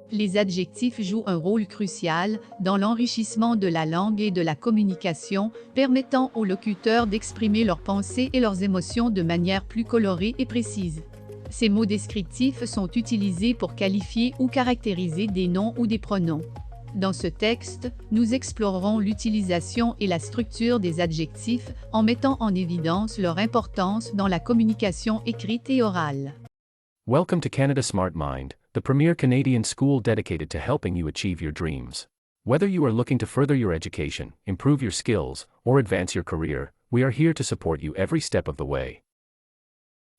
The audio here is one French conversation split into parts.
Les adjectifs jouent un rôle crucial dans l'enrichissement de la langue et de la communication, permettant aux locuteurs d'exprimer leurs pensées et leurs émotions de manière plus colorée et précise. Ces mots descriptifs sont utilisés pour qualifier ou caractériser des noms ou des pronoms. Dans ce texte, nous explorerons l'utilisation et la structure des adjectifs en mettant en évidence leur importance dans la communication écrite et orale. Welcome to Canada Smart Mind, the premier Canadian school dedicated to helping you achieve your dreams. Whether you are looking to further your education, improve your skills, or advance your career, we are here to support you every step of the way.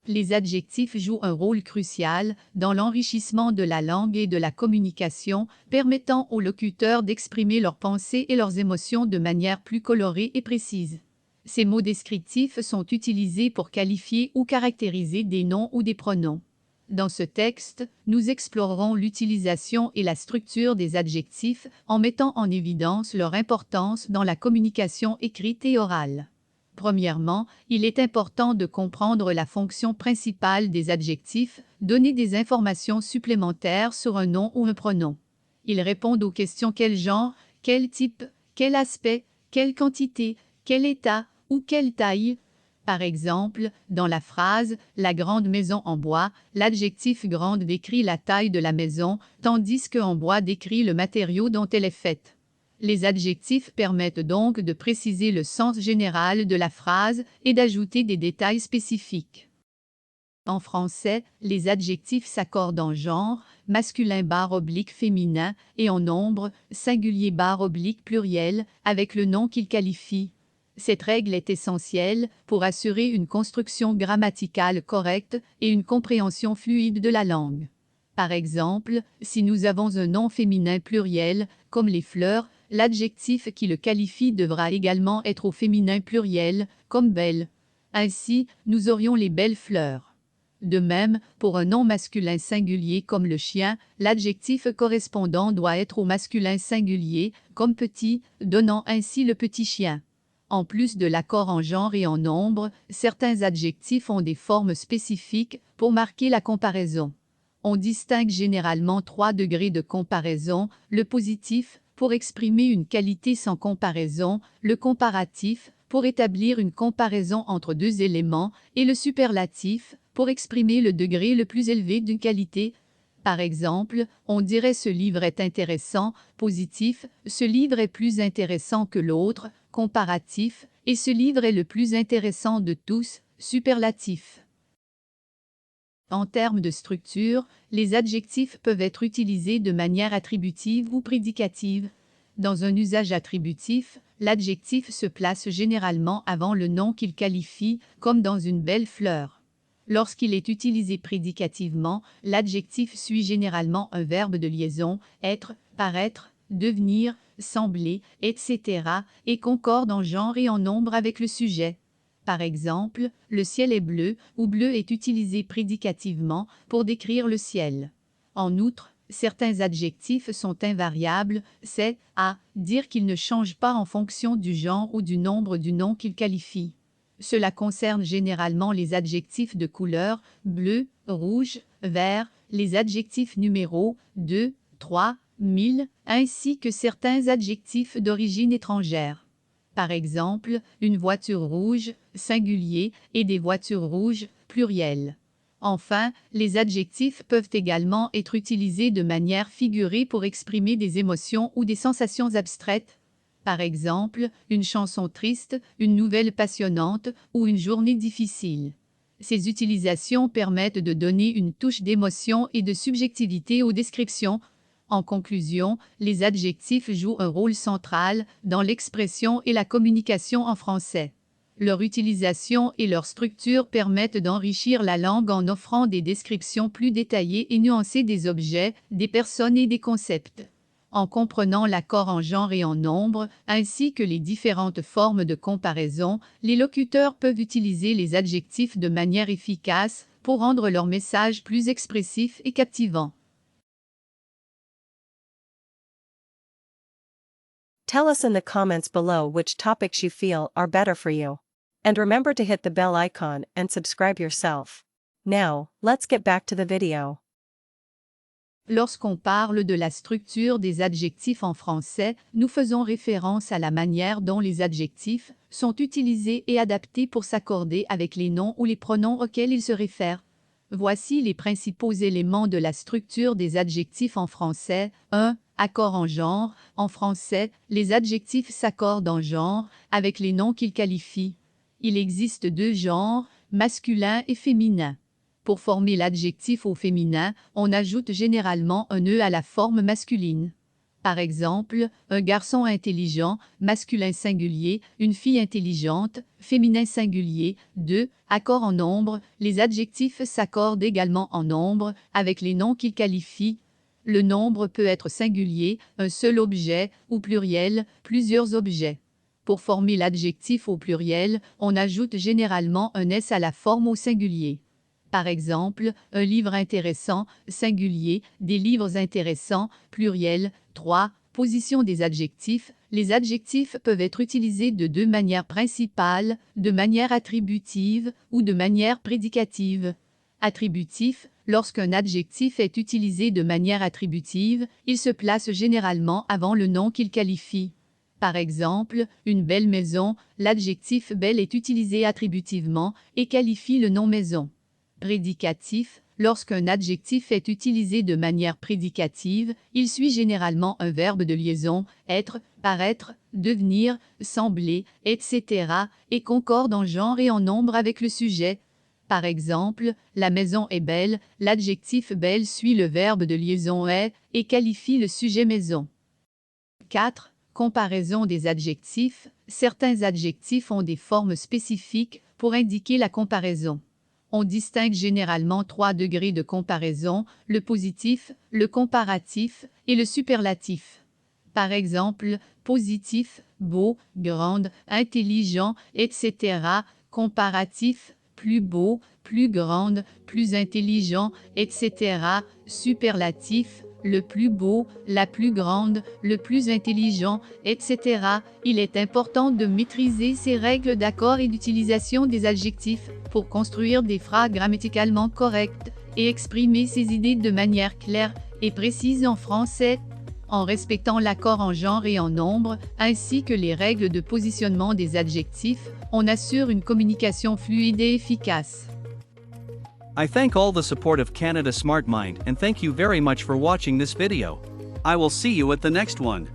Les adjectifs jouent un rôle crucial dans l'enrichissement de la langue et de la communication, permettant aux locuteurs d'exprimer leurs pensées et leurs émotions de manière plus colorée et précise. Ces mots descriptifs sont utilisés pour qualifier ou caractériser des noms ou des pronoms. Dans ce texte, nous explorerons l'utilisation et la structure des adjectifs en mettant en évidence leur importance dans la communication écrite et orale. Premièrement, il est important de comprendre la fonction principale des adjectifs, donner des informations supplémentaires sur un nom ou un pronom. Ils répondent aux questions quel genre, quel type, quel aspect, quelle quantité, quel état ou quelle taille. Par exemple, dans la phrase « la grande maison en bois », l'adjectif grande décrit la taille de la maison, tandis que en bois décrit le matériau dont elle est faite. Les adjectifs permettent donc de préciser le sens général de la phrase et d'ajouter des détails spécifiques. En français, les adjectifs s'accordent en genre, masculin/féminin, et en nombre, singulier/pluriel, avec le nom qu'ils qualifient. Cette règle est essentielle pour assurer une construction grammaticale correcte et une compréhension fluide de la langue. Par exemple, si nous avons un nom féminin pluriel, comme les fleurs, l'adjectif qui le qualifie devra également être au féminin pluriel, comme belle. Ainsi, nous aurions les belles fleurs. De même, pour un nom masculin singulier comme le chien, l'adjectif correspondant doit être au masculin singulier, comme petit, donnant ainsi le petit chien. En plus de l'accord en genre et en nombre, certains adjectifs ont des formes spécifiques pour marquer la comparaison. On distingue généralement 3 degrés de comparaison, le positif, pour exprimer une qualité sans comparaison, le comparatif, pour établir une comparaison entre deux éléments, et le superlatif, pour exprimer le degré le plus élevé d'une qualité. Par exemple, on dirait ce livre est intéressant, positif, ce livre est plus intéressant que l'autre, comparatif, et ce livre est le plus intéressant de tous, superlatif. En termes de structure, les adjectifs peuvent être utilisés de manière attributive ou prédicative. Dans un usage attributif, l'adjectif se place généralement avant le nom qu'il qualifie, comme dans une belle fleur. Lorsqu'il est utilisé prédicativement, l'adjectif suit généralement un verbe de liaison, être, paraître, devenir, sembler, etc., et concorde en genre et en nombre avec le sujet. Par exemple, le ciel est bleu ou bleu est utilisé prédicativement pour décrire le ciel. En outre, certains adjectifs sont invariables, c'est à dire qu'ils ne changent pas en fonction du genre ou du nombre du nom qu'ils qualifient. Cela concerne généralement les adjectifs de couleur, bleu, rouge, vert, les adjectifs numéros, 2, 3, 1000, ainsi que certains adjectifs d'origine étrangère. Par exemple, une voiture rouge, singulier, et des voitures rouges, pluriel. Enfin, les adjectifs peuvent également être utilisés de manière figurée pour exprimer des émotions ou des sensations abstraites. Par exemple, une chanson triste, une nouvelle passionnante ou une journée difficile. Ces utilisations permettent de donner une touche d'émotion et de subjectivité aux descriptions. En conclusion, les adjectifs jouent un rôle central dans l'expression et la communication en français. Leur utilisation et leur structure permettent d'enrichir la langue en offrant des descriptions plus détaillées et nuancées des objets, des personnes et des concepts. En comprenant l'accord en genre et en nombre, ainsi que les différentes formes de comparaison, les locuteurs peuvent utiliser les adjectifs de manière efficace pour rendre leur message plus expressif et captivant. Tell us in the comments below which topics you feel are better for you. And remember to hit the bell icon and subscribe yourself. Now, let's get back to the video. Lorsqu'on parle de la structure des adjectifs en français, nous faisons référence à la manière dont les adjectifs sont utilisés et adaptés pour s'accorder avec les noms ou les pronoms auxquels ils se réfèrent. Voici les principaux éléments de la structure des adjectifs en français. 1. Accord en genre. En français, les adjectifs s'accordent en genre avec les noms qu'ils qualifient. Il existe deux genres, masculin et féminin. Pour former l'adjectif au féminin, on ajoute généralement un E à la forme masculine. Par exemple, un garçon intelligent, masculin singulier, une fille intelligente, féminin singulier. 2. Accord en nombre. Les adjectifs s'accordent également en nombre avec les noms qu'ils qualifient. Le nombre peut être singulier, un seul objet, ou pluriel, plusieurs objets. Pour former l'adjectif au pluriel, on ajoute généralement un S à la forme au singulier. Par exemple, un livre intéressant, singulier, des livres intéressants, pluriel. 3. Position des adjectifs. Les adjectifs peuvent être utilisés de deux manières principales, de manière attributive ou de manière prédicative. Attributif, lorsqu'un adjectif est utilisé de manière attributive, il se place généralement avant le nom qu'il qualifie. Par exemple, une belle maison, l'adjectif belle est utilisé attributivement et qualifie le nom maison. Prédicatif, lorsqu'un adjectif est utilisé de manière prédicative, il suit généralement un verbe de liaison, être, paraître, devenir, sembler, etc., et concorde en genre et en nombre avec le sujet. Par exemple, la maison est belle, l'adjectif belle suit le verbe de liaison est et qualifie le sujet maison. 4. Comparaison des adjectifs. Certains adjectifs ont des formes spécifiques pour indiquer la comparaison. On distingue généralement 3 degrés de comparaison, le positif, le comparatif et le superlatif. Par exemple, positif, beau, grande, intelligent, etc. Comparatif, plus beau, plus grande, plus intelligent, etc. Superlatif, le plus beau, la plus grande, le plus intelligent, etc. Il est important de maîtriser ces règles d'accord et d'utilisation des adjectifs pour construire des phrases grammaticalement correctes et exprimer ses idées de manière claire et précise en français, en respectant l'accord en genre et en nombre, ainsi que les règles de positionnement des adjectifs, on assure une communication fluide et efficace. I thank all the support of Canada Smart Mind and thank you very much for watching this video. I will see you at the next one.